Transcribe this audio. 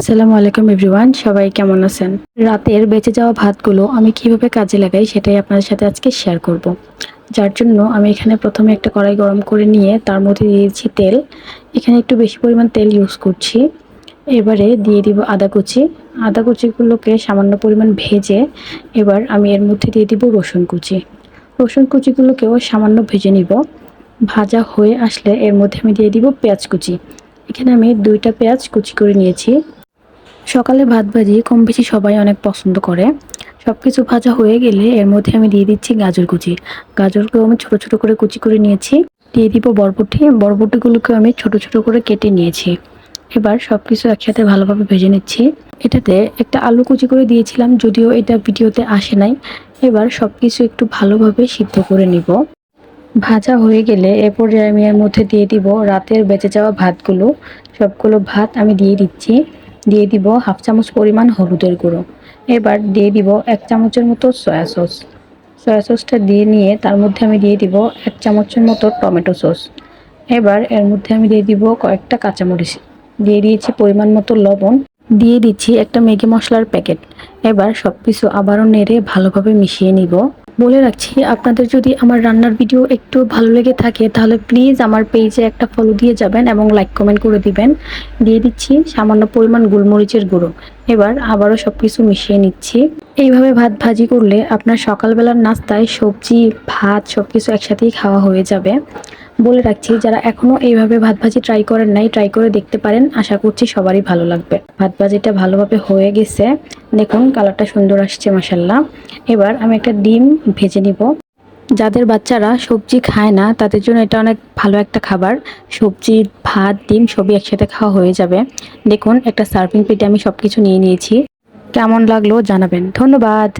আসসালামু আলাইকুম এভরিওয়ান, সবাই কেমন আছেন? রাতের বেঁচে যাওয়া ভাতগুলো আমি কিভাবে কাজে লাগাই সেটাই আপনাদের সাথে আজকে শেয়ার করব। যার জন্য আমি এখানে প্রথমে একটা কড়াই গরম করে নিয়ে তার মধ্যে দিয়েছি তেল। এখানে একটু বেশি পরিমাণ তেল ইউজ করছি। এবারে দিয়ে দিব আদা কুচি। আদা কুচিগুলোকে সামান্য পরিমাণ ভেজে এবার আমি এর মধ্যে দিয়ে দিব রসুন কুচি। রসুন কুচিগুলোকেও সামান্য ভেজে নিব। ভাজা হয়ে আসলে এর মধ্যে আমি দিয়ে দিব পেঁয়াজ কুচি। এখানে আমি 2টা পেঁয়াজ কুচি করে নিয়েছি। সকালে ভাত ভাজি কম বেশি সবাই অনেক পছন্দ করে। সবকিছু ভাজা হয়ে গেলে এর মধ্যে আমি দিয়ে দিচ্ছি গাজর কুচি। গাজরকেও আমি ছোট ছোট করে কুচি করে নিয়েছি। দিয়ে দিব বরবটি। বরবটিগুলোকেও আমি ছোট ছোট করে কেটে নিয়েছি। এবার সবকিছু একসাথে ভালোভাবে ভেজে নিচ্ছি। এটাতে একটা আলু কুচি করে দিয়েছিলাম, যদিও এটা ভিডিওতে আসে নাই। এবার সবকিছু একটু ভালোভাবে সিদ্ধ করে নিব। ভাজা হয়ে গেলে এরপরে আমি এর মধ্যে দিয়ে দিব রাতের বেঁচে যাওয়া ভাতগুলো। সবগুলো ভাত আমি দিয়ে দিচ্ছি। দিয়ে দিব 1/2 চামচ পরিমাণ হলুদের গুঁড়ো। এবার দিয়ে দিব 1 চামচের মতো সয়া সস। সয়া সসটা দিয়ে নিয়ে তার মধ্যে আমি দিয়ে দিব 1 চামচের মতো টমেটো সস। এবার এর মধ্যে আমি দিয়ে দিব কয়েকটা কাঁচামরিচ। দিয়ে দিয়েছি পরিমাণ মতো লবণ। দিয়ে দিচ্ছি একটা ম্যাগি মশলার প্যাকেট। এবার সবকিছু আবারও নেড়ে ভালোভাবে মিশিয়ে নিব। বলে রাখছি, আপনাদের যদি আমার রান্নার ভিডিও একটু ভালো লেগে থাকে তাহলে প্লিজ আমার পেজে একটা ফলো দিয়ে যাবেন এবং লাইক কমেন্ট করে দিবেন। দিয়ে দিচ্ছি সামান্য পরিমাণ গোলমরিচের গুঁড়ো। এবার আবারও সবকিছু মিশিয়ে নিচ্ছি। এইভাবে ভাত ভাজি করলে আপনার সকালবেলার নাস্তায় সবজি ভাত সবকিছু একসাথেই খাওয়া হয়ে যাবে। বলে রাখছি, যারা এখনো এইভাবে ভাত ভাজি ট্রাই করেন নাই, ট্রাই করে দেখতে পারেন। আশা করছি সবারই ভালো লাগবে। ভাত ভাজিটা ভালোভাবে হয়ে গেছে। দেখুন কালারটা সুন্দর আসছে মাশাআল্লাহ। এবার আমি একটা ডিম ভেজে নিব। যাদের বাচ্চারা সবজি খায় না তাদের জন্য এটা অনেক ভালো একটা খাবার। সবজি ভাত ডিম সবই একসাথে খাওয়া হয়ে যাবে। দেখুন একটা সার্ভিং প্লেটে আমি সবকিছু নিয়ে নিয়েছি। কেমন লাগলো জানাবেন। ধন্যবাদ।